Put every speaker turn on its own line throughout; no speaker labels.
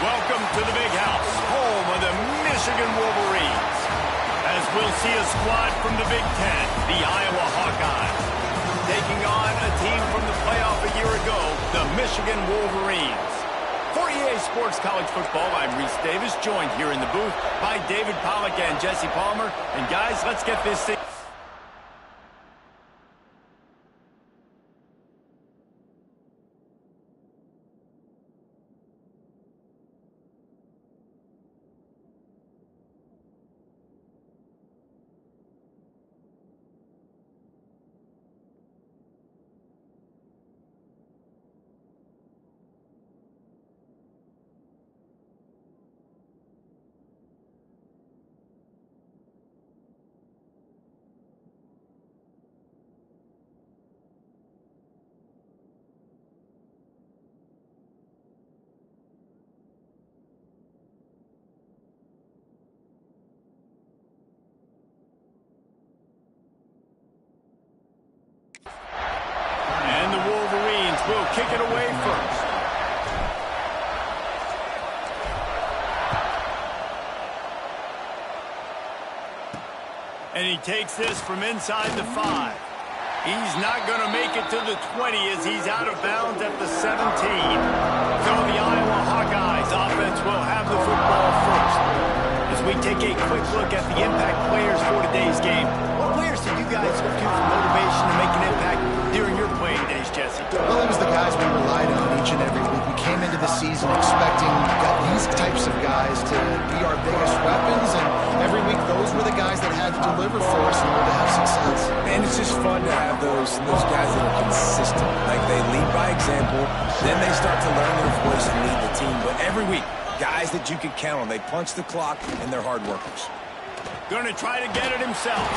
Welcome to the big house, home of the Michigan Wolverines. As we'll see a squad from the Big Ten, the Iowa Hawkeyes, taking on a team from the playoff a year ago, the Michigan Wolverines. For EA Sports College Football, I'm Reese Davis, joined here in the booth by David Pollack and Jesse Palmer. And guys, let's get this thing. And the Wolverines will kick it away first. And he takes this from inside the 5. He's not going to make it to the 20 as he's out of bounds at the 17. So the Iowa Hawkeyes offense will have the football first. As we take a quick look at the impact players for today's game, what players did you guys look to for motivation to make an impact during your playing days, Jesse?
Well, it was the guys we relied on each and every week. We came into the season expecting these types of guys to be our biggest weapons, and every week those were the guys that had to deliver for us in order to have success.
And it's just fun to have those guys that are consistent. Like, they lead by example, then they start to learn their voice and lead the team. But every week, guys that you can count on. They punch the clock, and they're hard workers.
Going to try to get it himself.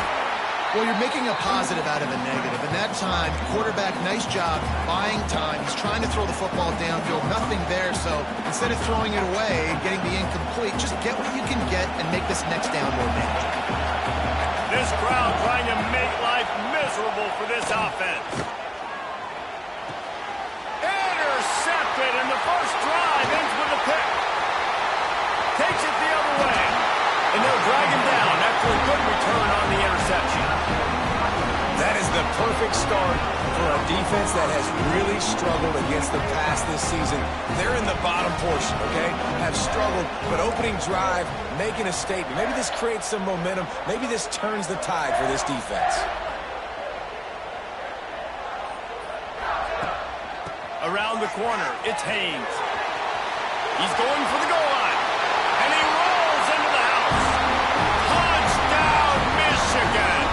Well, you're making a positive out of a negative. And that time, quarterback, nice job, buying time. He's trying to throw the football downfield, nothing there. So instead of throwing it away and getting the incomplete, just get what you can get and make this next down more manageable.
This crowd trying to make life miserable for this offense. Intercepted, and the first drive ends with a pick. Takes it the other way. And they'll drag him down after a good return on the interception.
That is the perfect start for a defense that has really struggled against the pass this season. They're in the bottom portion, okay? Have struggled, but opening drive, making a statement. Maybe this creates some momentum. Maybe this turns the tide for this defense.
Around the corner, it's Haynes. He's going for the goal line. And he rolls into the house. Touchdown, Michigan.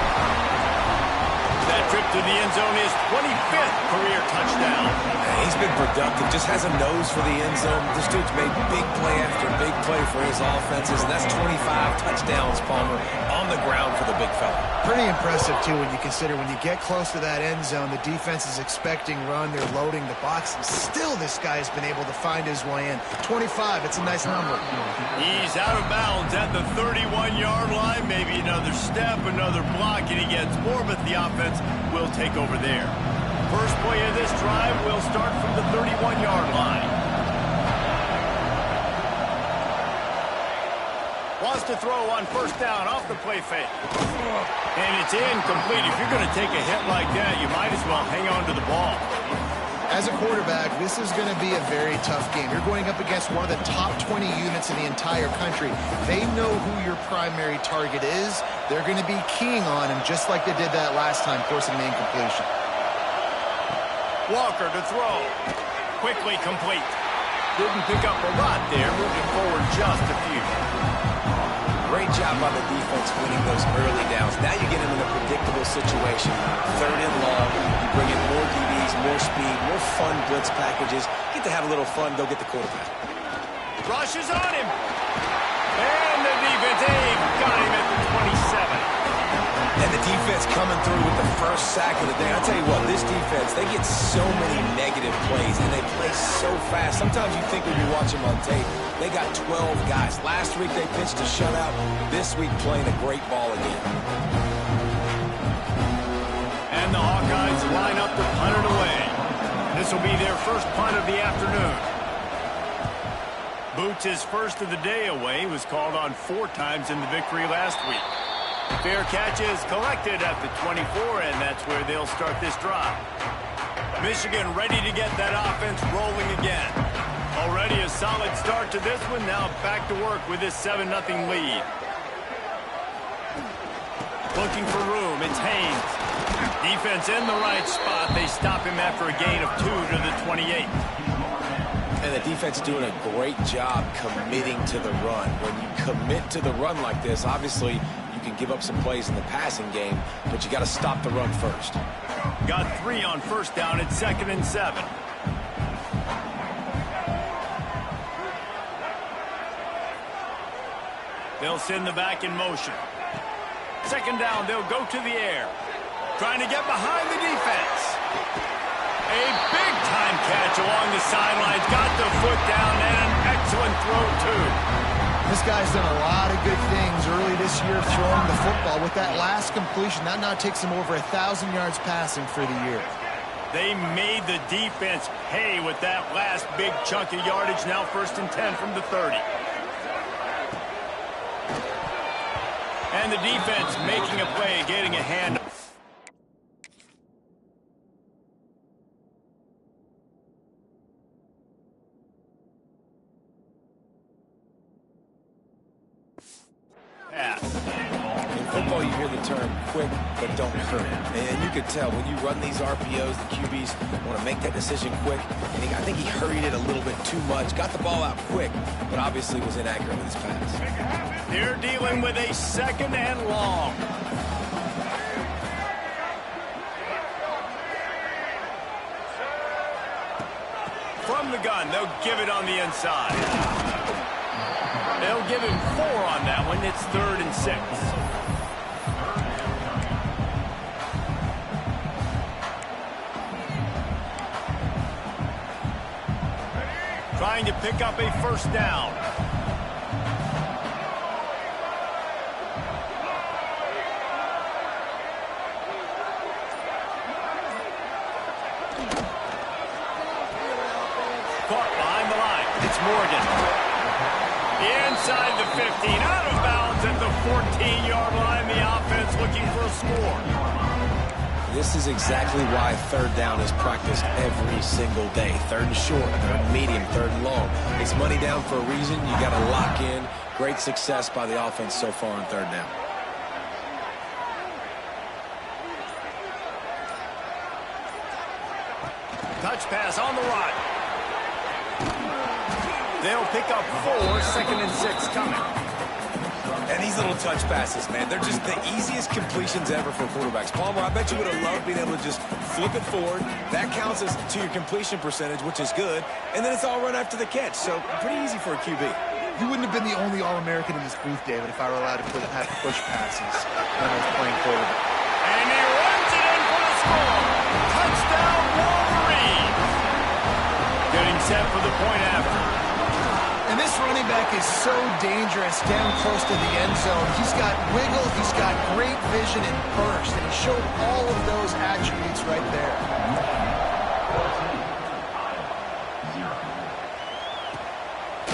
That trip to the end zone is 25th career touchdown.
He's been productive, just has a nose for the end zone. This dude's made big play after big play for his offenses, and that's 25 touchdowns, Palmer, on the ground for the big fella.
Pretty impressive, too, when you consider when you get close to that end zone, the defense is expecting run, they're loading the box, and still this guy's been able to find his way in. 25, it's a nice number.
He's out of bounds at the 31-yard line. Maybe another step, another block, and he gets more, but the offense will take over there. First play of this drive will start from the 31-yard line. Wants to throw on first down off the play fake. And it's incomplete. If you're going to take a hit like that, you might as well hang on to the ball.
As a quarterback, this is going to be a very tough game. You're going up against one of the top 20 units in the entire country. They know who your primary target is. They're going to be keying on him just like they did that last time, forcing the incompletion.
Walker to throw. Quickly complete. Didn't pick up a lot there, moving forward just a few.
Great job by the defense winning those early downs. Now you get them in a predictable situation. Third and long. You bring in more DBs, more speed, more fun blitz packages. Get to have a little fun, go get the quarterback.
Rushes on him. And the defense, got him at the 27.
And the defense coming through with the first sack of the day. I'll tell you what, this defense, they get so many negative plays, and they play so fast. Sometimes you think when you watch them on tape, they got 12 guys. Last week they pitched a shutout. This week playing a great ball again.
And the Hawkeyes line up to punt it away. This will be their first punt of the afternoon. Boots his first of the day away. He was called on 4 times in the victory last week. Fair catch is collected at the 24, and that's where they'll start this drive. Michigan ready to get that offense rolling again. Already a solid start to this one. Now back to work with this 7-0 lead. Looking for room. It's Haynes. Defense in the right spot. They stop him after a gain of 2 to the 28.
And the defense doing a great job committing to the run. When you commit to the run like this, obviously you can give up some plays in the passing game, but you got to stop the run first.
Got 3 on first down. It's 2nd and 7. They'll send the back in motion. 2nd down, they'll go to the air. Trying to get behind the defense. A big-time catch along the sidelines. Got the foot down and an excellent throw, too.
This guy's done a lot of good things early this year throwing the football. With that last completion, that now takes him over 1,000 yards passing for the year.
They made the defense pay with that last big chunk of yardage. Now 1st and 10 from the 30. And the defense making a play, getting a hand.
In football, you hear the term quick, but don't hurry. And you could tell when you run these RPOs, the QBs want to make that decision quick. And I think he hurried it a little bit too much, got the ball out quick, but obviously was inaccurate with his pass.
They're dealing with a 2nd and long. From the gun, they'll give it on the inside. They'll give him 4 on that one. It's 3rd and 6. Trying to pick up a 1st down. Caught behind the line. It's Morgan. Inside the 15, out of bounds at the 14-yard line. The offense looking for a score.
This is exactly why 3rd down is practiced every single day. 3rd and short, 3rd and medium, 3rd and long. It's money down for a reason. You got to lock in. Great success by the offense so far on 3rd down.
Touch pass on the right. They'll pick up 4, 2nd and 6 coming.
And these little touch passes, man, they're just the easiest completions ever for quarterbacks. Palmer, I bet you would have loved being able to just flip it forward. That counts as to your completion percentage, which is good. And then it's all run after the catch, so pretty easy for a QB.
You wouldn't have been the only All-American in this booth, David, if I were allowed to have push passes when I was playing quarterback.
And he runs it in for the score. Touchdown, Wolverine. Getting set for the point after.
And this running back is so dangerous down close to the end zone. He's got wiggle, he's got great vision and burst, and he showed all of those attributes right there.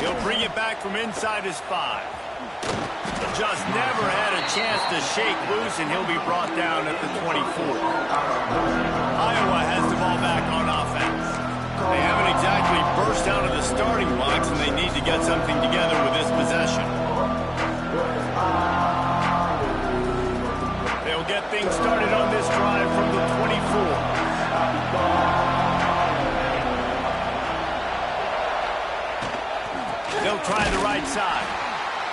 He'll bring it back from inside his 5. Just never had a chance to shake loose, and he'll be brought down at the 24. Iowa has the ball back on offense. They haven't exactly burst out of the starting blocks, and they need to get something together with this possession. They'll get things started on this drive from the 24. They'll try the right side.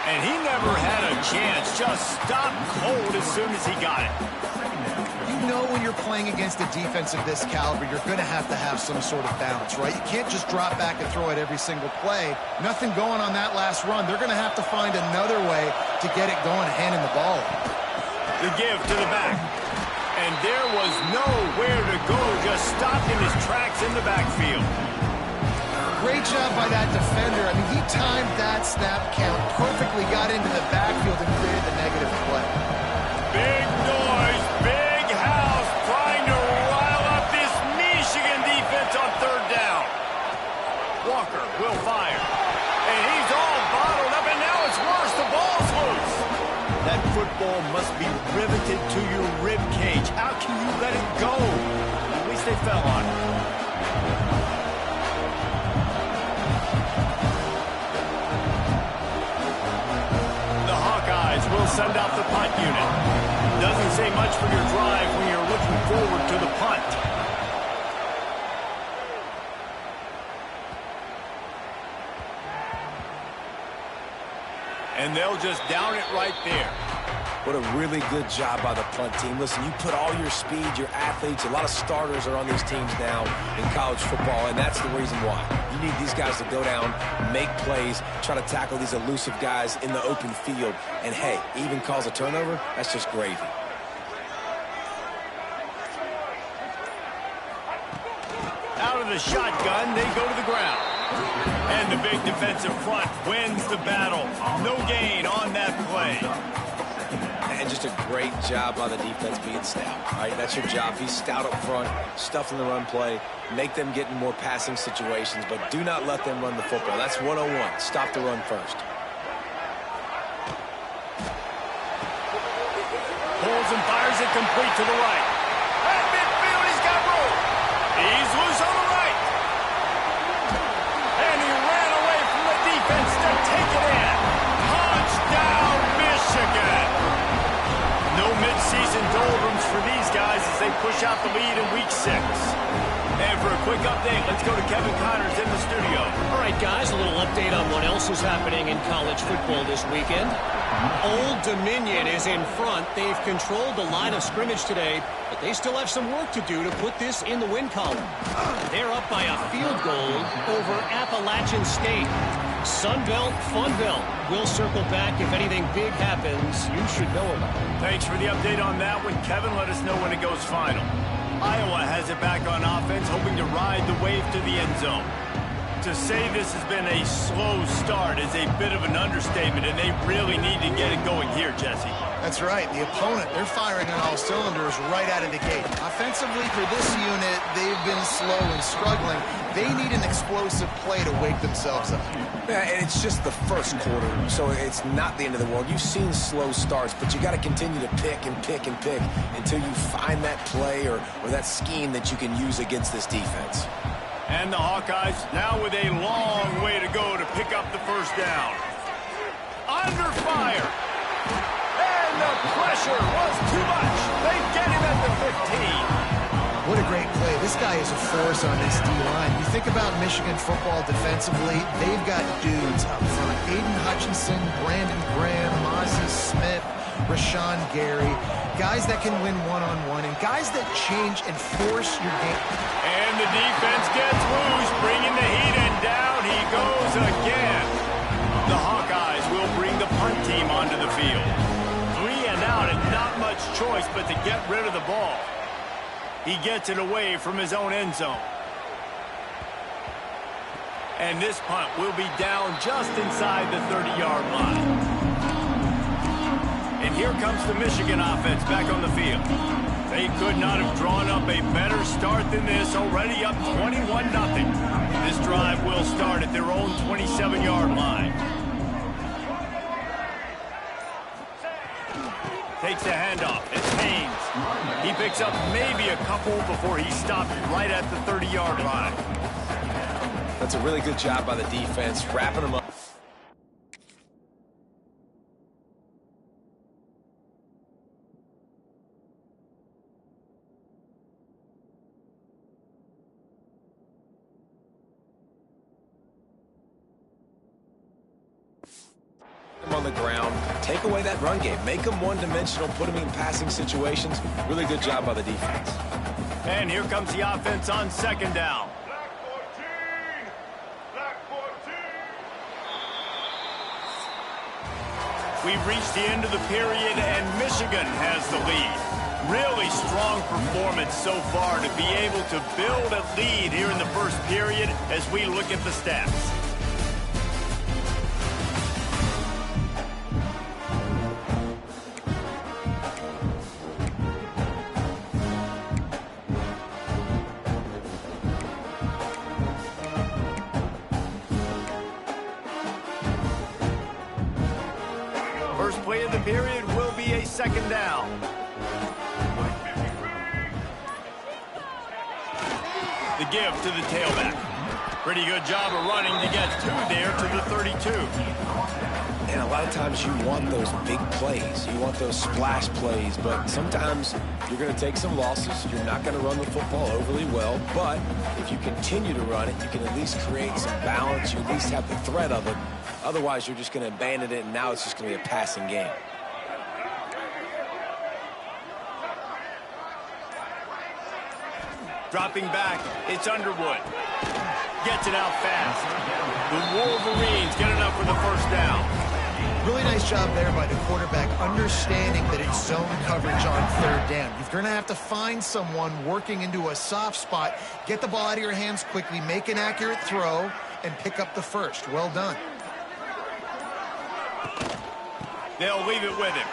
And he never had a chance. Just stopped cold as soon as he got it.
You know when you're playing against a defense of this caliber, you're going to have some sort of balance, right? You can't just drop back and throw it every single play. Nothing going on that last run. They're going to have to find another way to get it going, handing the ball.
The give to the back. And there was nowhere to go. Just stopped in his tracks in the backfield.
Great job by that defender. I mean, he timed that snap count perfectly, got into the backfield and created the negative play.
Big noise, big house, trying to rile up this Michigan defense on 3rd down. Walker will fire. And he's close. That football must be riveted to your rib cage. How can you let it go? At least they fell on it. The Hawkeyes will send out the punt unit. Doesn't say much for your drive when you're looking forward to the punt. And they'll just down it right there.
What a really good job by the punt team. Listen, you put all your speed, your athletes, a lot of starters are on these teams now in college football, and that's the reason why. You need these guys to go down, make plays, try to tackle these elusive guys in the open field. And, hey, even cause a turnover, that's just gravy.
Out of the shotgun, they go to the ground. And the big defensive front wins the battle. No gain on that play.
And just a great job by the defense being stout. All right, that's your job. Be stout up front, stuff in the run play, make them get in more passing situations, but do not let them run the football. That's 101. Stop the run first.
Pulls and fires it complete to the right. At midfield, he's got room. He's loose on the right. And he ran away from the defense to take it in. Touchdown, Michigan. No midseason doldrums for these guys as they push out the lead in Week 6. And for a quick update, let's go to Kevin Connors in the studio.
All right, guys, a little update on what else is happening in college football this weekend. Old Dominion is in front. They've controlled the line of scrimmage today, but they still have some work to do to put this in the win column. They're up by a field goal over Appalachian State. Sunbelt, Funbelt. We'll circle back if anything big happens you should know about.
Thanks for the update on that one, Kevin. Let us know when it goes final. Iowa has it back on offense, hoping to ride the wave to the end zone. To say this has been a slow start is a bit of an understatement, and they really need to get it going here, Jesse.
That's right. The opponent, they're firing on all cylinders right out of the gate. Offensively, for this unit, they've been slow and struggling. They need an explosive play to wake themselves up.
Yeah, and it's just the first quarter, so it's not the end of the world. You've seen slow starts, but you got to continue to pick and pick and pick until you find that play or that scheme that you can use against this defense.
And the Hawkeyes now with a long way to go to pick up the first down. Under fire. And the pressure was too much. They get him at the 15.
What a great play. This guy is a force on this D-line. You think about Michigan football defensively, they've got dudes up front. Aiden Hutchinson, Brandon Graham, Mozzie Smith, Rashawn Gary. Guys that can win one-on-one and guys that change and force your game.
And the defense gets loose, bringing the heat, and down he goes again. The Hawkeyes will bring the punt team onto the field. 3 and out, and not much choice but to get rid of the ball. He gets it away from his own end zone. And this punt will be down just inside the 30-yard line. And here comes the Michigan offense back on the field. They could not have drawn up a better start than this, already up 21-0. This drive will start at their own 27-yard line. Takes a handoff. It's Haynes. He picks up maybe a couple before he stopped right at the 30-yard line.
That's a really good job by the defense, wrapping them up. On the ground, take away that run game, make them one-dimensional, put them in passing situations. Really good job by the defense.
And here comes the offense on second down.
Black 14! Black 14!
We've reached the end of the period, and Michigan has the lead. Really strong performance so far to be able to build a lead here in the first period as we look at the stats. play of the period will be a second down. The give to the tailback. Pretty good job of running to get 2 there to the 32.
And a lot of times you want those big plays. You want those splash plays, but sometimes you're going to take some losses. You're not going to run the football overly well, but if you continue to run it, you can at least create some balance. You at least have the threat of it. Otherwise, you're just going to abandon it, and now it's just going to be a passing game.
Dropping back, it's Underwood. Gets it out fast. The Wolverines get enough for the first down.
Really nice job there by the quarterback, understanding that it's zone coverage on third down. You're going to have to find someone working into a soft spot, get the ball out of your hands quickly, make an accurate throw, and pick up the first. Well done.
They'll leave it with him.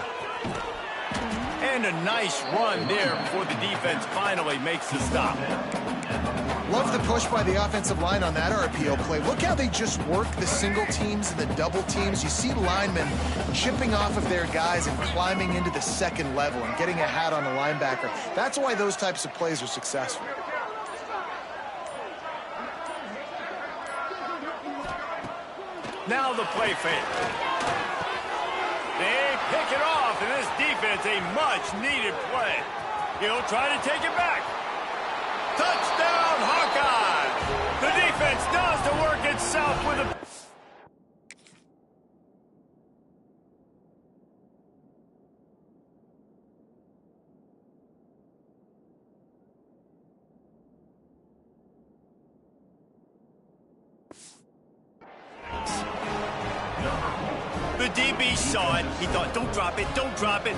And a nice run there before the defense finally makes the stop.
Love the push by the offensive line on that RPO play. Look how they just work the single teams and the double teams. You see linemen chipping off of their guys and climbing into the second level and getting a hat on a linebacker. That's why those types of plays are successful.
Now the play fake. They pick it off, and this defense a much-needed play. He'll try to take it back. Touchdown, Hawkeyes! The defense does the work itself with a... The DB saw it. He thought, don't drop it,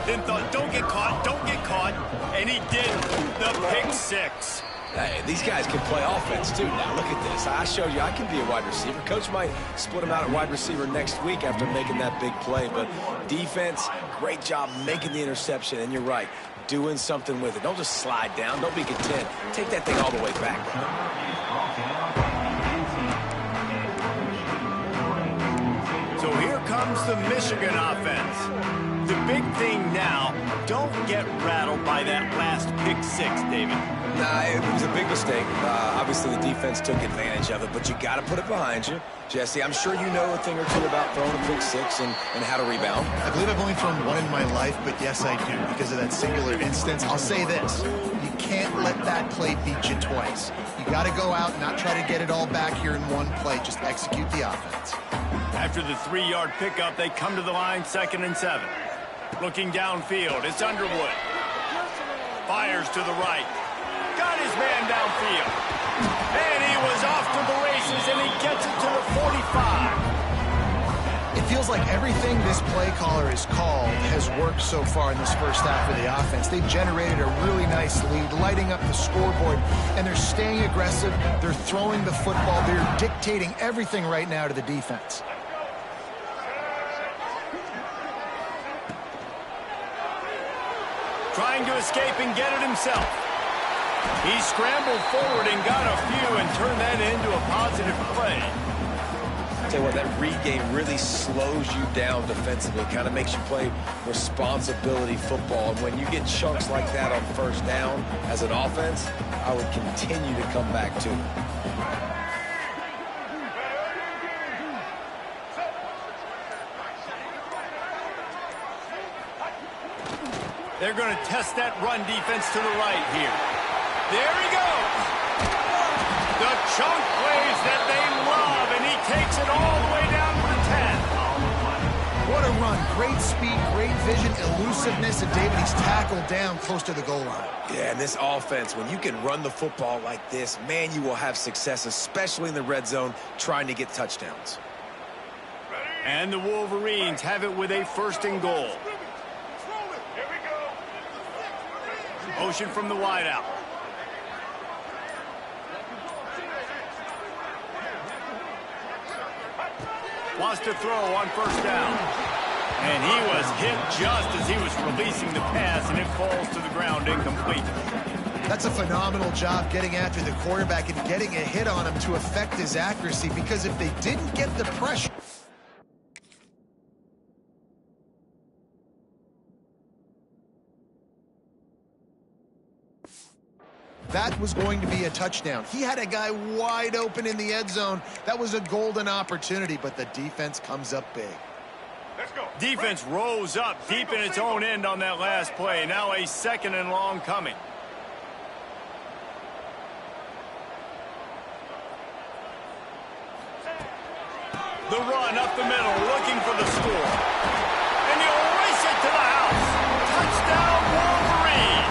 then thought, don't get caught, and he did the pick six.
Hey, these guys can play offense, too. Now, look at this. I showed you I can be a wide receiver. Coach might split him out at wide receiver next week after making that big play. But defense, great job making the interception. And you're right, doing something with it. Don't just slide down. Don't be content. Take that thing all the way back.
So here comes the Michigan offense. The big thing now, don't get rattled by that last pick six, David.
Nah, it was a big mistake. Obviously, the defense took advantage of it, but you got to put it behind you. Jesse, I'm sure you know a thing or two about throwing a pick six and how to rebound.
I believe I've only thrown one in my life, but yes, I do, because of that singular instance. I'll say this. You can't let that play beat you twice. You got to go out and not try to get it all back here in one play. Just execute the offense.
After the 3-yard pickup, they come to the line, 2nd and 7. Looking downfield, it's Underwood. Fires to the right. Got his man downfield. And he was off to the races, and he gets it to the 45.
It feels like everything this play caller has called has worked so far in this first half of the offense. They've generated a really nice lead, lighting up the scoreboard, and they're staying aggressive. They're throwing the football. They're dictating everything right now to the defense.
Trying to escape and get it himself. He scrambled forward and got a few and turned that into a positive play.
I'll tell you what, that read game really slows you down defensively, kind of makes you play responsibility football. And when you get chunks like that on first down as an offense, I would continue to come back to it.
They're going to test that run defense to the right here. There he goes. The chunk plays that they love, and he takes it all the way down to the 10.
What a run. Great speed, great vision, elusiveness, and David, he's tackled down close to the goal line.
Yeah, and this offense, when you can run the football like this, man, you will have success, especially in the red zone, trying to get touchdowns.
And the Wolverines have it with a 1st and goal. Motion from the wideout. Wants to throw on 1st down. And he was hit just as he was releasing the pass, and it falls to the ground incomplete.
That's a phenomenal job getting after the quarterback and getting a hit on him to affect his accuracy, because if they didn't get the pressure... that was going to be a touchdown. He had a guy wide open in the end zone. That was a golden opportunity, but the defense comes up big.
Let's go.
Defense rose up deep in its own end on that last play. Now a 2nd and long coming. The run up the middle, looking for the score. And he'll race it to the house. Touchdown, Wolverine.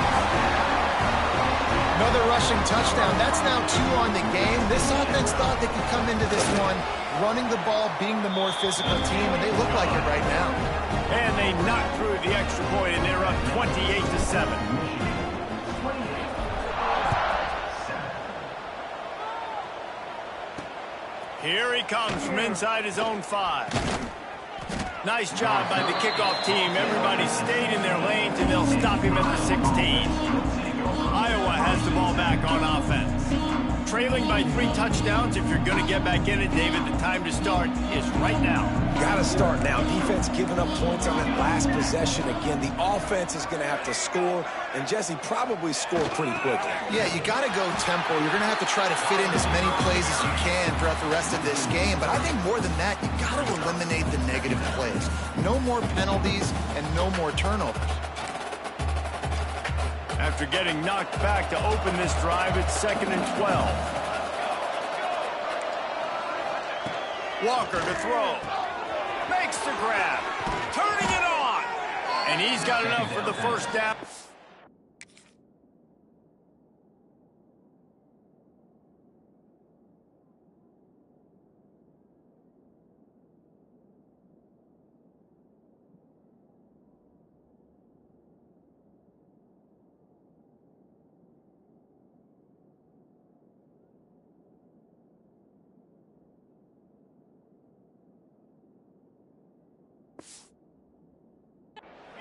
Another rushing touchdown. That's now 2 on the game. This offense thought they could come into this one running the ball, being the more physical team, and they look like it right now.
And they knocked through the extra point, and they're up 28-7. Here he comes from inside his own 5. Nice job by the kickoff team. Everybody stayed in their lanes, and they'll stop him at the 16. Iowa has the ball back on offense. Trailing by 3 touchdowns. If you're going to get back in it, David, the time to start is right now.
Got to start now. Defense giving up points on that last possession. Again, the offense is going to have to score, and Jesse probably score pretty quickly.
Yeah, you got to go tempo. You're going to have to try to fit in as many plays as you can throughout the rest of this game. But I think more than that, you got to eliminate the negative plays. No more penalties and no more turnovers.
After getting knocked back to open this drive, it's 2nd and 12. Walker to throw. Makes the grab. Turning it on. And he's got enough for the first down.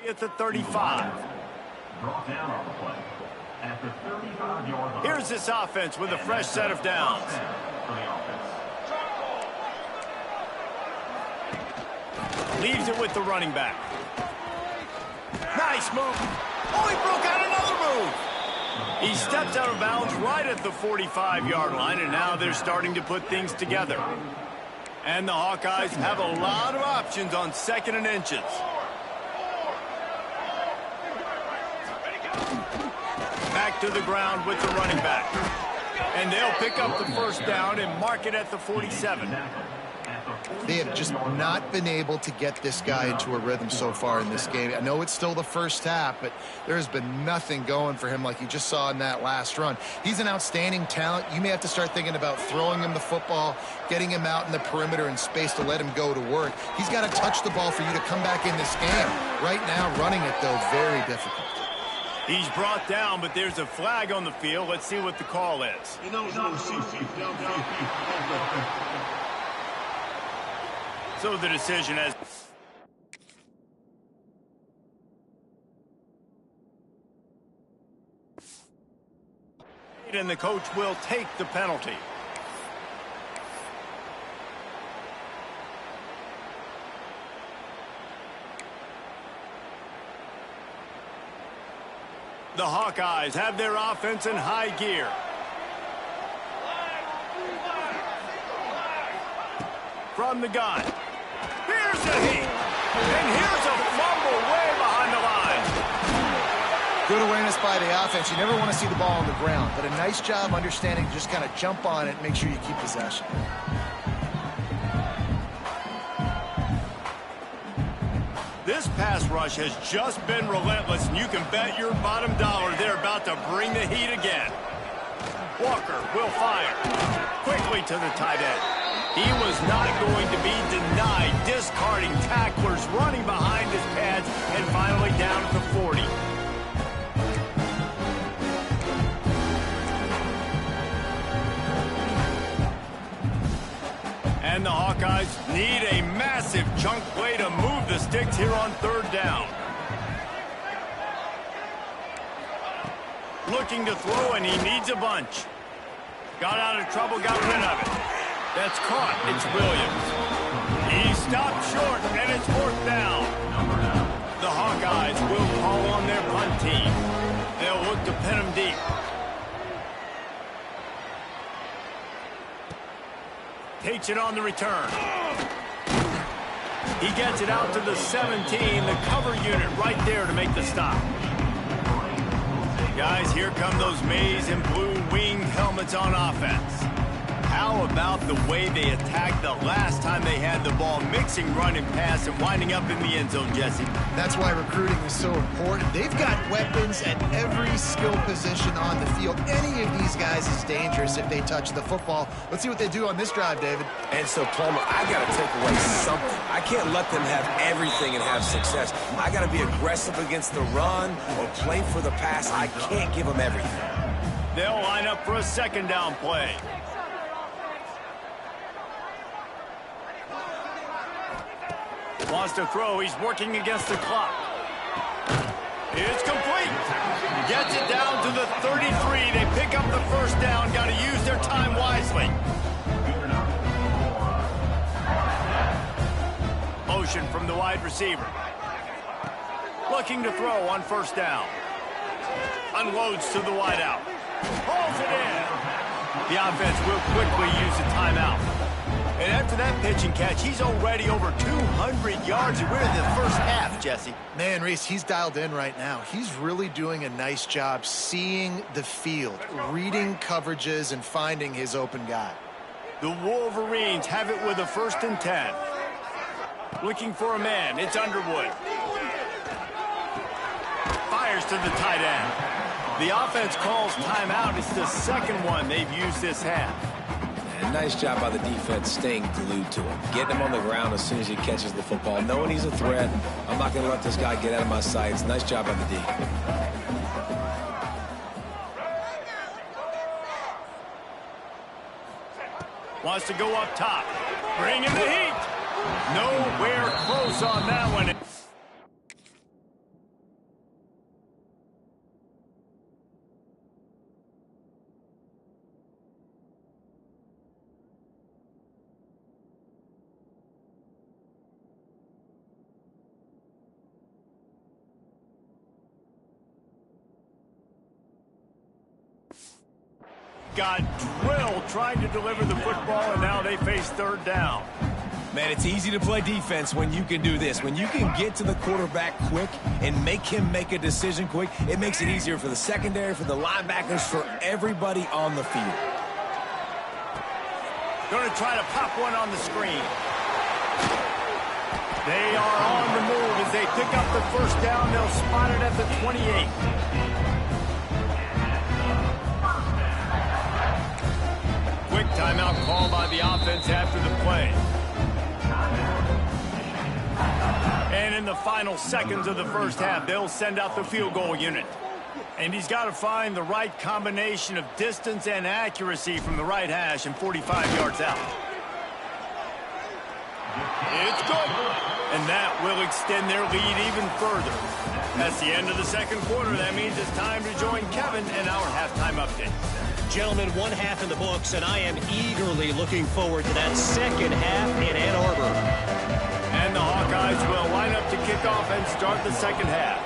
At the 35. Here's this offense with a fresh set of downs. Leaves it with the running back. Nice move. Oh, he broke out another move. He steps out of bounds right at the 45-yard line, and now they're starting to put things together. And the Hawkeyes have a lot of options on 2nd and inches. Back to the ground with the running back. And they'll pick up the first down and mark it at the 47.
They have just not been able to get this guy into a rhythm so far in this game. I know it's still the first half, but there's been nothing going for him like you just saw in that last run. He's an outstanding talent. You may have to start thinking about throwing him the football, getting him out in the perimeter and space to let him go to work. He's got to touch the ball for you to come back in this game. Right now, running it, though, very difficult.
He's brought down, but there's a flag on the field. Let's see what the call is. So the decision has... And the coach will take the penalty. The Hawkeyes have their offense in high gear. From the gun. Here's a heat. And here's a fumble way behind the line.
Good awareness by the offense. You never want to see the ball on the ground, but a nice job understanding to just kind of jump on it and make sure you keep possession.
This pass rush has just been relentless, and you can bet your bottom dollar they're about to bring the heat again. Walker will fire. Quickly to the tight end. He was not going to be denied, discarding tacklers, running behind his pads, and finally down at the 40. And the Hawkeyes need a massive chunk play to move the sticks here on 3rd down. Looking to throw, and he needs a bunch. Got out of trouble, got rid of it. That's caught. It's Williams. He stopped short, and it's 4th down. The Hawkeyes will call on their punt team. They'll look to pin him deep. Fakes it on the return. He gets it out to the 17. The cover unit right there to make the stop. Guys, here come those maize and blue winged helmets on offense. How about the way they attacked the last time they had the ball, mixing run and pass and winding up in the end zone, Jesse?
That's why recruiting is so important. They've got weapons at every skill position on the field. Any of these guys is dangerous if they touch the football. Let's see what they do on this drive, David.
And so, Plummer, I got to take away something. I can't let them have everything and have success. I got to be aggressive against the run or play for the pass. I can't give them everything.
They'll line up for a second down play. Wants to throw. He's working against the clock. It's complete. Gets it down to the 33. They pick up the first down. Got to use their time wisely. Motion from the wide receiver. Looking to throw on first down. Unloads to the wideout. Pulls it in. The offense will quickly use a timeout. And after that pitch and catch, he's already over 200 yards. And we're in the first half, Jesse.
Man, Reese, he's dialed in right now. He's really doing a nice job seeing the field, reading coverages, and finding his open guy.
The Wolverines have it with a 1st and 10. Looking for a man. It's Underwood. Fires to the tight end. The offense calls timeout. It's the second one they've used this half.
And nice job by the defense staying glued to him. Getting him on the ground as soon as he catches the football. Knowing he's a threat, I'm not going to let this guy get out of my sights. Nice job by the D.
Wants to go up top. Bring in the heat. Nowhere close on that one. Got drilled trying to deliver the football, and now they face third down.
Man, it's easy to play defense when you can do this. When you can get to the quarterback quick and make him make a decision quick, it makes it easier for the secondary, for the linebackers, for everybody on the field.
Going to try to pop one on the screen. They are on the move as they pick up the first down. They'll spot it at the 28. Quick timeout call by the offense after the play. And in the final seconds of the first half, they'll send out the field goal unit. And he's got to find the right combination of distance and accuracy from the right hash and 45 yards out. It's good. And that will extend their lead even further. That's the end of the second quarter. That means it's time to join Kevin in our halftime update.
Gentlemen, one half in the books, and I am eagerly looking forward to that second half in Ann Arbor.
And the Hawkeyes will line up to kick off and start the second half.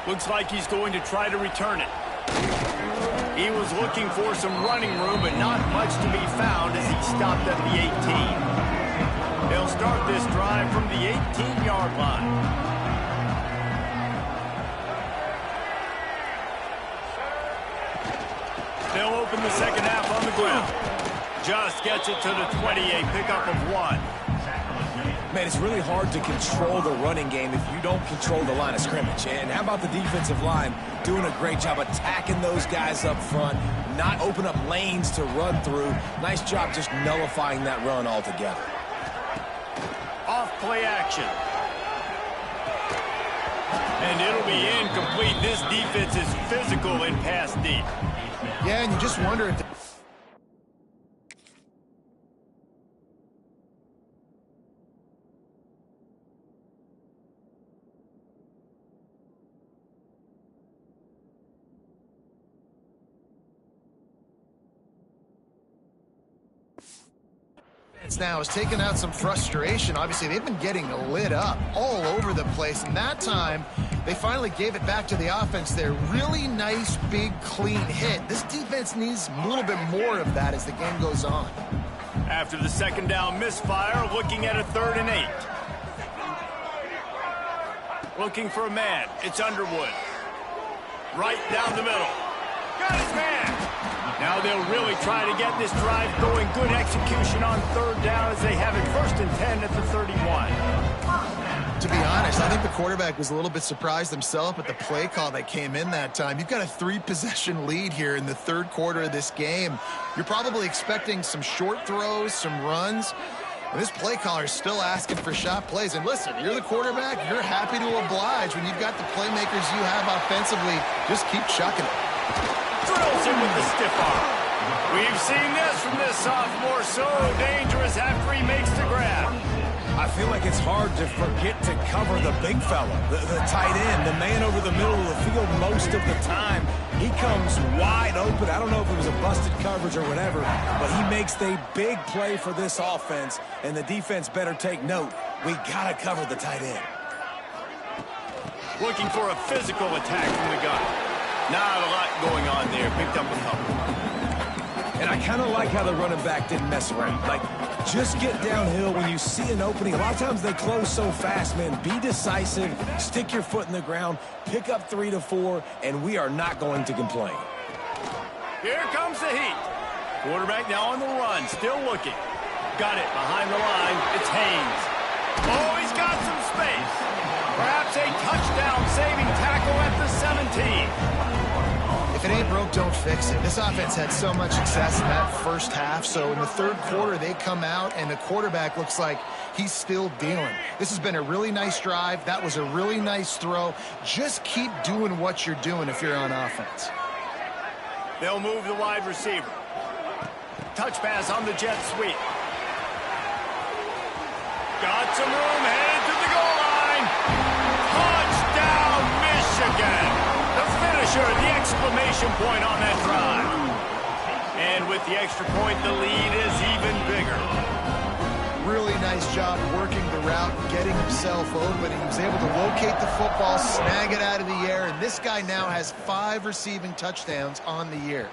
Looks like he's going to try to return it. He was looking for some running room, but not much to be found as he stopped at the 18. They'll start this drive from the 18-yard line. They'll open the second half on the ground. Just gets it to the 28, pickup of 1.
Man, it's really hard to control the running game if you don't control the line of scrimmage. And how about the defensive line doing a great job attacking those guys up front, not open up lanes to run through. Nice job just nullifying that run altogether.
Off play action. And it'll be incomplete. This defense is physical in pass deep.
Yeah, and you just wonder if... Now is taking out some frustration. Obviously, they've been getting lit up all over the place, and that time they finally gave it back to the offense there. Really nice, big, clean hit. This defense needs a little bit more of that as the game goes on.
After the second down misfire, looking at a 3rd and 8. Looking for a man. It's Underwood. Right down the middle. Got his man. Now they'll really try to get this drive going. Good execution on 3rd down as they have it 1st and 10 at the 31.
To be honest, I think the quarterback was a little bit surprised himself at the play call that came in that time. You've got a 3-possession lead here in the 3rd quarter of this game. You're probably expecting some short throws, some runs. And this play caller is still asking for shot plays. And listen, you're the quarterback. You're happy to oblige when you've got the playmakers you have offensively. Just keep chucking it.
Drills him with the stiff arm. We've seen this from this sophomore. So dangerous after he makes the grab.
I feel like it's hard to forget to cover the big fella, the tight end, the man over the middle of the field most of the time. He comes wide open. I don't know if it was a busted coverage or whatever, but he makes the big play for this offense, and the defense better take note. We got to cover the tight end.
Looking for a physical attack from the gun. Not a lot going on there. Picked up a couple.
And I kind of like how the running back didn't mess around. Like, just get downhill when you see an opening. A lot of times they close so fast, man. Be decisive, stick your foot in the ground, pick up 3 to 4, and we are not going to complain.
Here comes the heat. Quarterback now on the run, still looking. Got it behind the line. It's Haynes. Oh, he's got some space. Perhaps a touchdown-saving tackle at the 17.
If it ain't broke, don't fix it. This offense had so much success in that first half, so in the 3rd quarter, they come out, and the quarterback looks like he's still dealing. This has been a really nice drive. That was a really nice throw. Just keep doing what you're doing if you're on offense.
They'll move the wide receiver. Touch pass on the jet sweep. Got some room, headed to the goal line. Touchdown, Michigan. The finisher, the exclamation point on that drive. And with the extra point, the lead is even bigger.
Really nice job working the route, getting himself open. He was able to locate the football, snag it out of the air, and this guy now has 5 receiving touchdowns on the year.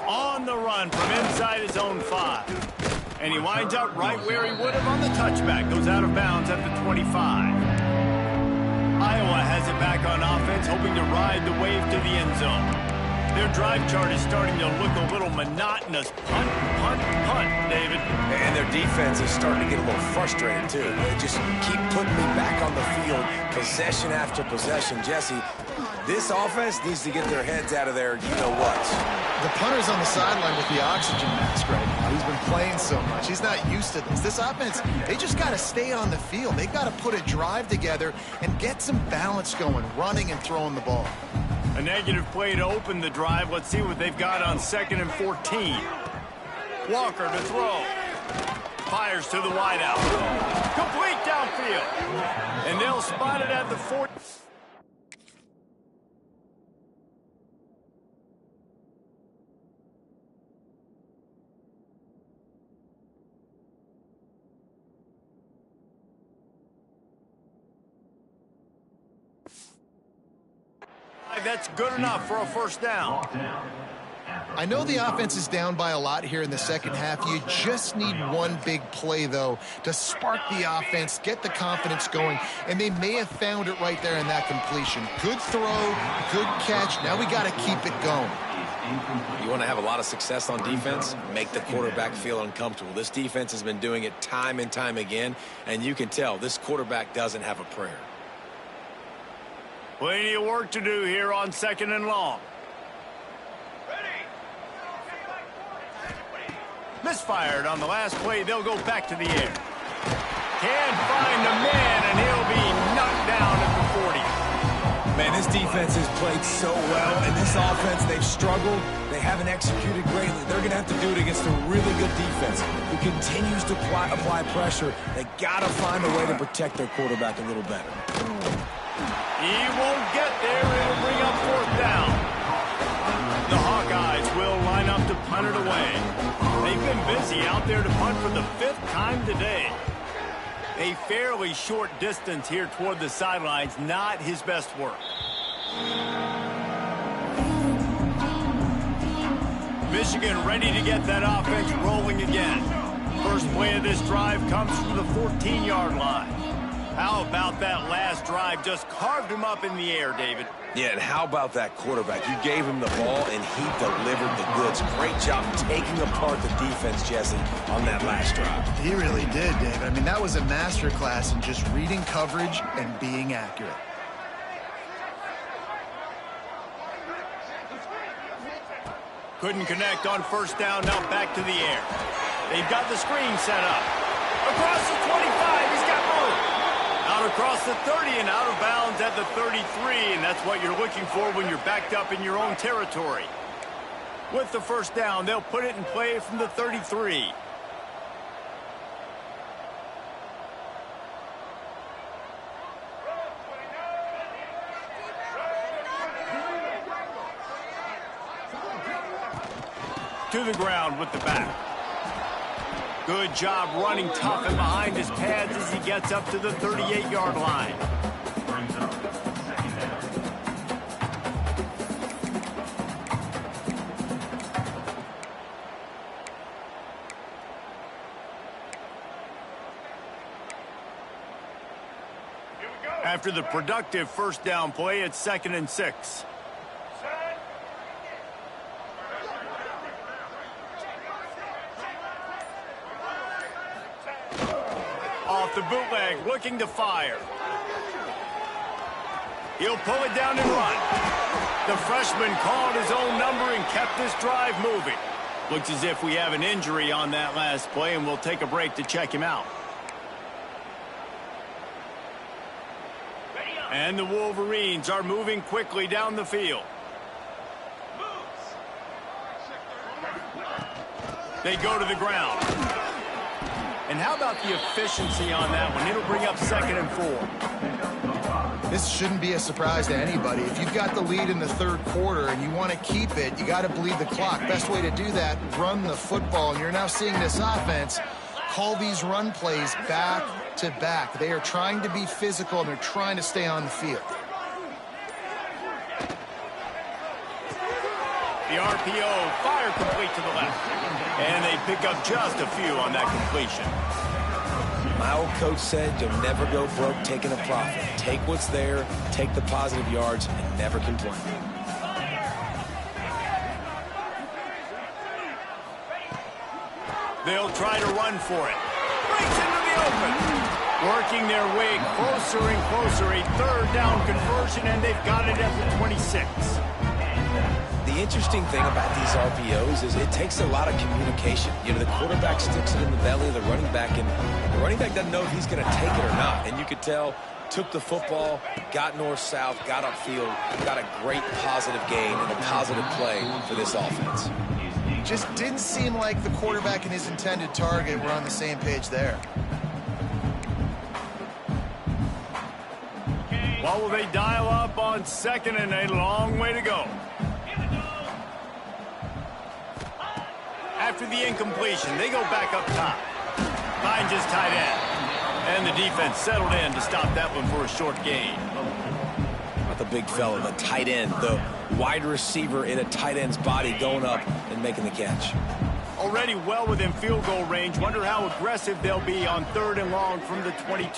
On the run from inside his own 5. And he winds up right where he would have on the touchback. Goes out of bounds at the 25. Iowa has it back on offense, hoping to ride the wave to the end zone. Their drive chart is starting to look a little monotonous. Punt, punt, punt, David.
And their defense is starting to get a little frustrated, too. They just keep putting me back on the field, possession after possession. Jesse, this offense needs to get their heads out of there, you-know-what.
The punter's on the sideline with the oxygen mask right now. He's been playing so much. He's not used to this. This offense, they just got to stay on the field. They've got to put a drive together and get some balance going, running and throwing the ball.
A negative play to open the drive. Let's see what they've got on 2nd and 14. Walker to throw. Fires to the wideout. Complete downfield. And they'll spot it at the 40. That's good enough for a 1st down.
I know the offense is down by a lot here in the second half. You just need one big play, though, to spark the offense, get the confidence going, and they may have found it right there in that completion. Good throw, good catch. Now we got to keep it going.
You want to have a lot of success on defense? Make the quarterback feel uncomfortable. This defense has been doing it time and time again, and you can tell this quarterback doesn't have a prayer.
Plenty of work to do here on 2nd and long. Misfired on the last play. They'll go back to the air. Can't find a man, and he'll be knocked down at the 40.
Man, this defense has played so well, and this offense, they've struggled. They haven't executed greatly. They're going to have to do it against a really good defense who continues to apply pressure. They got to find a way to protect their quarterback a little better.
He won't get there. It'll bring up 4th down. The Hawkeyes will line up to punt punt it away. They've been busy out there to punt for the 5th time today. A fairly short distance here toward the sidelines, not his best work. Michigan ready to get that offense rolling again. First play of this drive comes from the 14-yard line. How about that last drive? Just carved him up in the air, David.
Yeah, and how about that quarterback? You gave him the ball, and he delivered the goods. Great job taking apart the defense, Jesse, on that last drive.
He really did, David. I mean, that was a masterclass in just reading coverage and being accurate.
Couldn't connect on first down, now back to the air. They've got the screen set up. Across the 25, he's got room. Out across the 30 and out of bounds at the 33, and that's what you're looking for when you're backed up in your own territory. With the first down, they'll put it in play from the 33. To the ground with the back. Good job running tough and behind his pads as he gets up to the 38-yard line. After the productive first down play, it's 2nd and 6. Off the bootleg, looking to fire. He'll pull it down and run. The freshman called his own number and kept this drive moving. Looks as if we have an injury on that last play, and we'll take a break to check him out. And the Wolverines are moving quickly down the field. They go to the ground. And how about the efficiency on that one? It'll bring up 2nd and 4.
This shouldn't be a surprise to anybody. If you've got the lead in the 3rd quarter and you want to keep it, you got to bleed the clock. Best way to do that, run the football. And you're now seeing this offense call these run plays back to back. They are trying to be physical, and they're trying to stay on the field.
The RPO, fire complete to the left. And they pick up just a few on that completion.
My old coach said you'll never go broke taking a profit. Take what's there, take the positive yards, and never complain.
They'll try to run for it. Breaks into the open. Working their way closer and closer. A 3rd down conversion, and they've got it at the 26.
The interesting thing about these RPOs is it takes a lot of communication. You know, the quarterback sticks it in the belly of the running back, and the running back doesn't know if he's going to take it or not. And you could tell, took the football, got north-south, got upfield, got a great positive gain and a positive play for this offense.
Just didn't seem like the quarterback and his intended target were on the same page there.
What will they dial up on 2nd and a long way to go? After the incompletion, they go back up top. Finds his tight end. And the defense settled in to stop that one for a short gain.
Not the big fella, the tight end, the wide receiver in a tight end's body going up and making the catch.
Already well within field goal range. Wonder how aggressive they'll be on 3rd and long from the 22.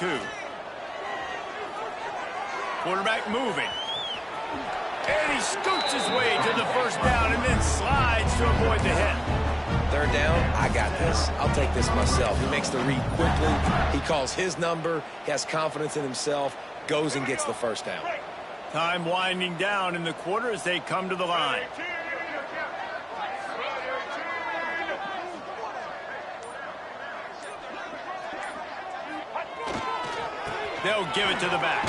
Quarterback moving. And he scoots his way to the first down and then slides to avoid the hit.
3rd down, I got this. I'll take this myself. He makes the read quickly. He calls his number. He has confidence in himself. Goes and gets the first down.
Time winding down in the quarter as they come to the line. They'll give it to the back.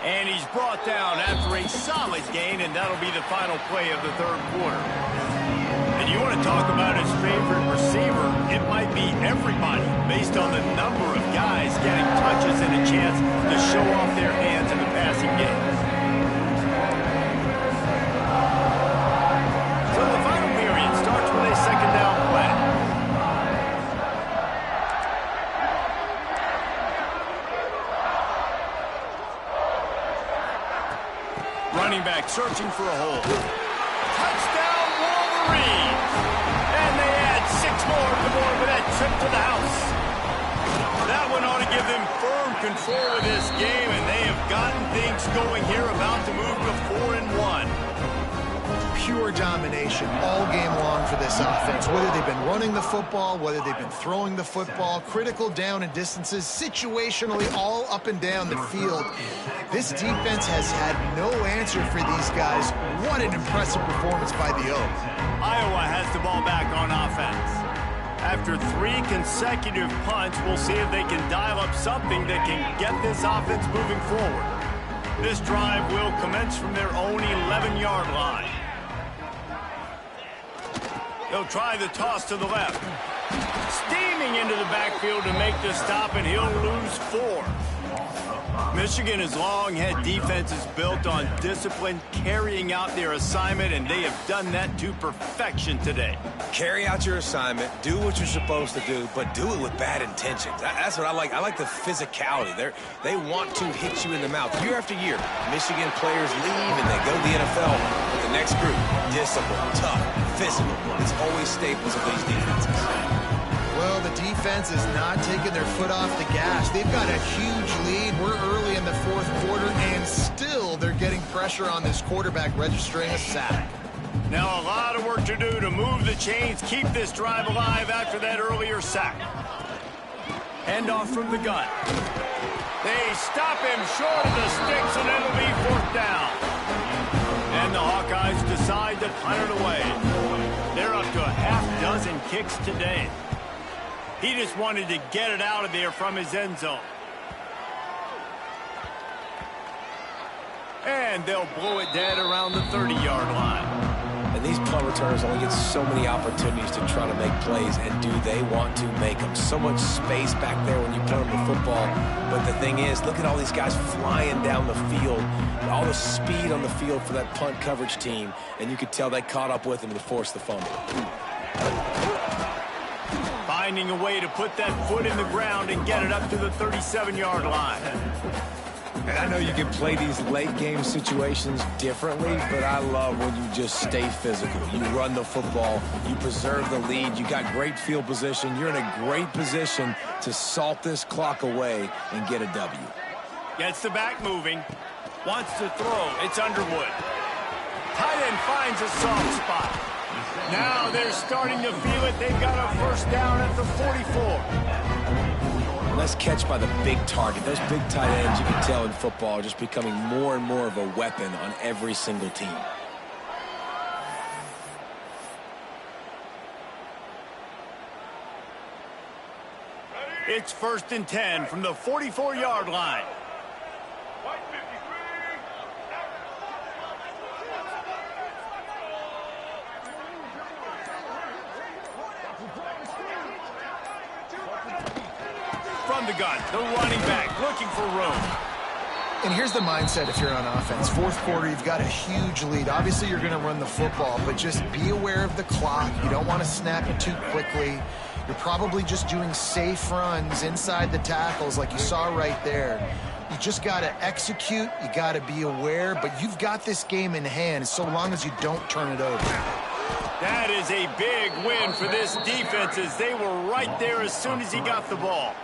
And he's brought down after a solid gain, and that'll be the final play of the 3rd quarter. And you want to talk about his favorite receiver, it might be everybody based on the number of guys getting touches and a chance to show off their hands in the passing game. So the final searching for a hole. Touchdown, Wolverines! And they add 6 more to the board with that trip to the house. That one ought to give them firm control of this game, and they have gotten things going here, about to move to 4-1.
Pure domination all game long for this offense. Whether they've been running the football, whether they've been throwing the football, critical down and distances, situationally all up and down the field. This defense has had no answer for these guys. What an impressive performance by the Oaks.
Iowa has the ball back on offense. After 3 consecutive punts, we'll see if they can dial up something that can get this offense moving forward. This drive will commence from their own 11-yard line. He'll try the toss to the left. Steaming into the backfield to make the stop, and he'll lose 4. Michigan has long had defenses built on discipline, carrying out their assignment, and they have done that to perfection today.
Carry out your assignment, do what you're supposed to do, but do it with bad intentions. That's what I like. I like the physicality. They want to hit you in the mouth. Year after year, Michigan players leave and they go to the NFL with the next group. Discipline, tough, physical. It's always staples of these defenses.
Well, the defense is not taking their foot off the gas. They've got a huge lead. We're early in the 4th quarter, and still they're getting pressure on this quarterback, registering a sack.
Now a lot of work to do to move the chains, keep this drive alive after that earlier sack. Handoff from the gun. They stop him short of the sticks, and it'll be 4th down. And the Hawkeyes decide to punt it away. They're up to a half-dozen kicks today. He just wanted to get it out of there from his end zone. And they'll blow it dead around the 30-yard line.
And these punt returners only get so many opportunities to try to make plays, and do they want to make them? So much space back there when you punt them the football. But the thing is, look at all these guys flying down the field, all the speed on the field for that punt coverage team, and you could tell they caught up with them to force the fumble.
Finding a way to put that foot in the ground and get it up to the 37-yard line.
And I know you can play these late game situations differently, but I love when you just stay physical. You run the football, you preserve the lead, you got great field position, you're in a great position to salt this clock away and get a W.
Gets the back moving, wants to throw, it's Underwood. Tight end finds a soft spot. Now they're starting to feel it. They've got a 1st down at the 44.
Nice catch by the big target. Those big tight ends, you can tell in football, are just becoming more and more of a weapon on every single team.
It's 1st and 10 from the 44-yard line. From the gun, the running back looking for room.
And here's the mindset if you're on offense. 4th quarter, you've got a huge lead. Obviously, you're going to run the football, but just be aware of the clock. You don't want to snap it too quickly. You're probably just doing safe runs inside the tackles like you saw right there. You just got to execute. You got to be aware, but you've got this game in hand so long as you don't turn it over.
That is a big win for this defense, as they were right there as soon as he got the ball.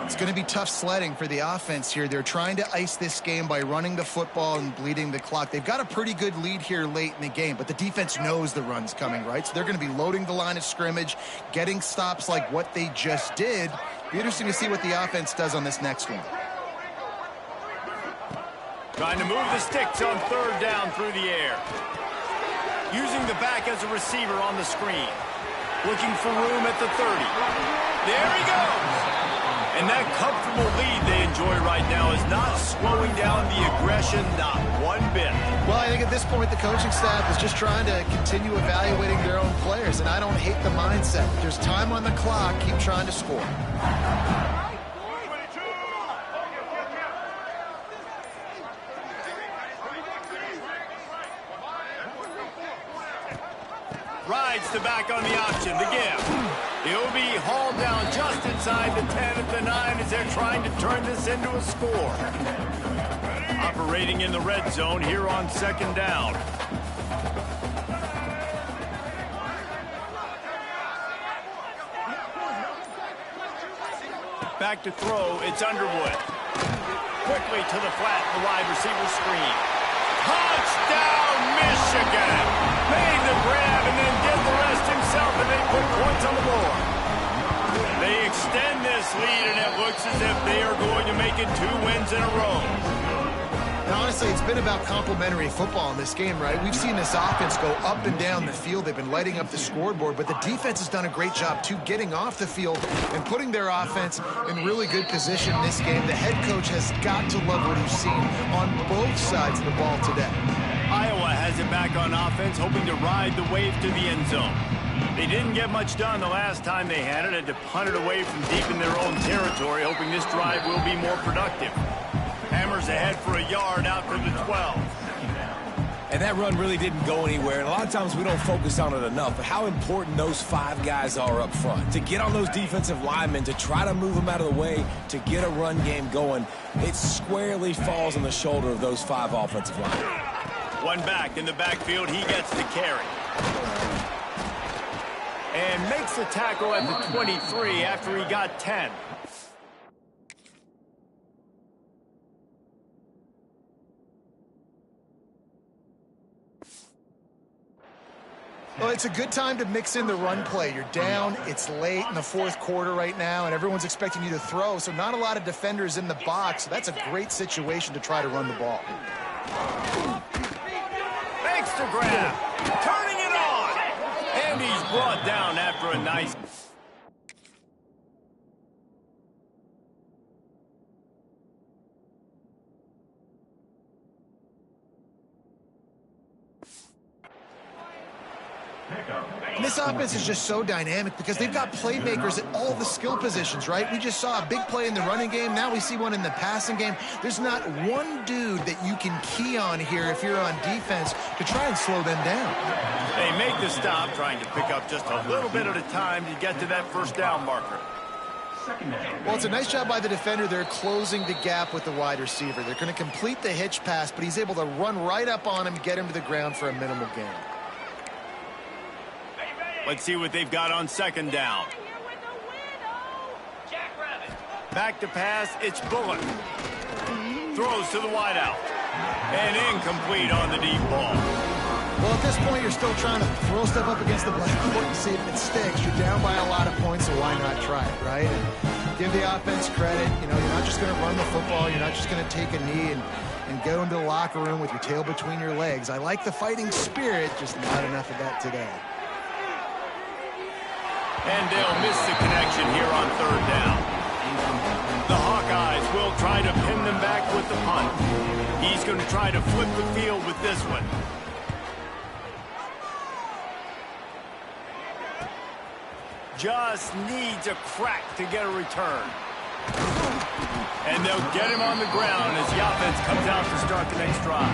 It's going to be tough sledding for the offense here. They're trying to ice this game by running the football and bleeding the clock. They've got a pretty good lead here late in the game, but the defense knows the run's coming, right? So they're going to be loading the line of scrimmage, getting stops like what they just did. Be interesting to see what the offense does on this next one.
Trying to move the sticks on 3rd down through the air. Using the back as a receiver on the screen. Looking for room at the 30. There he goes. And that comfortable lead they enjoy right now is not slowing down the aggression, not one bit.
Well, I think at this point the coaching staff is just trying to continue evaluating their own players, and I don't hate the mindset. There's time on the clock. Keep trying to score.
Rides the back on the option, the give. He'll be hauled down just inside the 10 at the 9 as they're trying to turn this into a score. Operating in the red zone here on second down. Back to throw, it's Underwood. Quickly to the flat, the wide receiver screen. Touchdown, Michigan! Made the grab and then did the rest himself, and they put points on the board. They extend this lead, and it looks as if they are going to make it 2 wins in a row.
Now, honestly, it's been about complementary football in this game, right? We've seen this offense go up and down the field. They've been lighting up the scoreboard, but the defense has done a great job, too, getting off the field and putting their offense in really good position in this game. The head coach has got to love what he's seen on both sides of the ball today.
Iowa has it back on offense, hoping to ride the wave to the end zone. They didn't get much done the last time they had it, had to punt it away from deep in their own territory, hoping this drive will be more productive. Hammers ahead for a yard out to the 12.
And that run really didn't go anywhere. And a lot of times we don't focus on it enough. But how important those 5 guys are up front. To get on those defensive linemen, to try to move them out of the way, to get a run game going, it squarely falls on the shoulder of those 5 offensive linemen.
One back in the backfield, he gets the carry. And makes the tackle at the 23 after he got 10.
Well, it's a good time to mix in the run play. You're down, it's late in the 4th quarter right now, and everyone's expecting you to throw, so not a lot of defenders in the box. So that's a great situation to try to run the ball.
Thanks to grab. Turning it on. And he's brought down after a nice...
And this offense is just so dynamic because they've got playmakers at all the skill positions, right? We just saw a big play in the running game. Now we see one in the passing game. There's not one dude that you can key on here if you're on defense to try and slow them down.
They make the stop, trying to pick up just a little bit at a time to get to that first down marker.
Well, it's a nice job by the defender. They're closing the gap with the wide receiver. They're going to complete the hitch pass, but he's able to run right up on him, get him to the ground for a minimal gain.
Let's see what they've got on second down. Back to pass, it's Bullock. Throws to the wideout. And incomplete on the deep ball.
Well, at this point, you're still trying to throw stuff up against the blackboard and see if it sticks. You're down by a lot of points, so why not try it, right? And give the offense credit. You know, you're not just going to run the football. You're not just going to take a knee and go into the locker room with your tail between your legs. I like the fighting spirit, just not enough of that today.
And they'll miss the connection here on third down. The Hawkeyes will try to pin them back with the punt. He's going to try to flip the field with this one. Just needs a crack to get a return. And they'll get him on the ground as the offense comes out to start the next drive.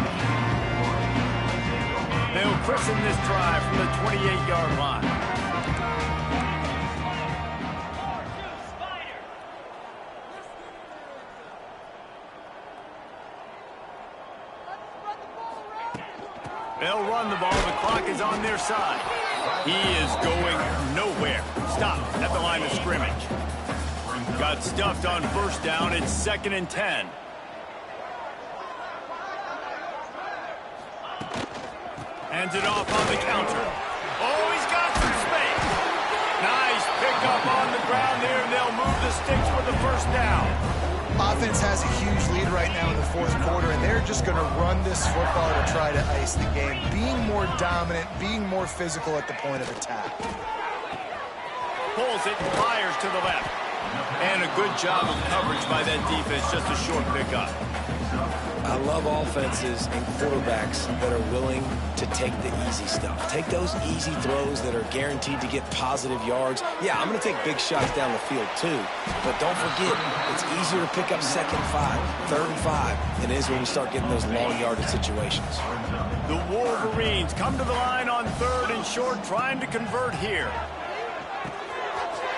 They'll christen this drive from the 28-yard line. They'll run the ball. The clock is on their side. He is going nowhere. Stop at the line of scrimmage. Got stuffed on first down. It's 2nd and 10. Hands it off on the counter. Oh, he's got some space. Nice pickup on the ground there, and they'll move the sticks for the first down.
Offense has a huge lead right now in the 4th quarter, and they're just going to run this football to try to ice the game. Being more dominant, being more physical at the point of attack.
Pulls it and fires to the left. And a good job of coverage by that defense, just a short pickup.
I love offenses and quarterbacks that are willing to take the easy stuff. Take those easy throws that are guaranteed to get positive yards. Yeah, I'm going to take big shots down the field too. But don't forget, it's easier to pick up 2nd and 5, 3rd and 5 than it is when you start getting those long yardage situations.
The Wolverines come to the line on 3rd and short, trying to convert here.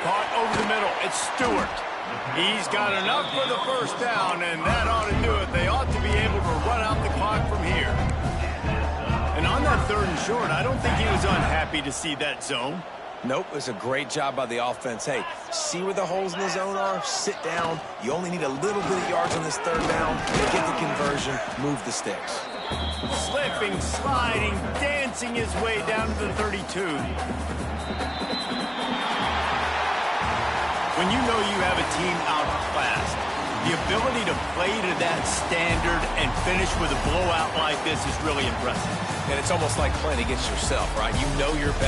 Caught over the middle. It's Stewart. He's got enough for the first down, and that ought to do it. They ought to be able to run out the clock from here. And on that 3rd and short, I don't think he was unhappy to see that zone.
Nope, it's a great job by the offense. Hey, see where the holes in the zone are? Sit down. You only need a little bit of yards on this 3rd down. Get the conversion, move the sticks.
Slipping, sliding, dancing his way down to the 32. When you know you have a team outclassed, the ability to play to that standard and finish with a blowout like this is really impressive.
And it's almost like playing against yourself, right? You know you're better.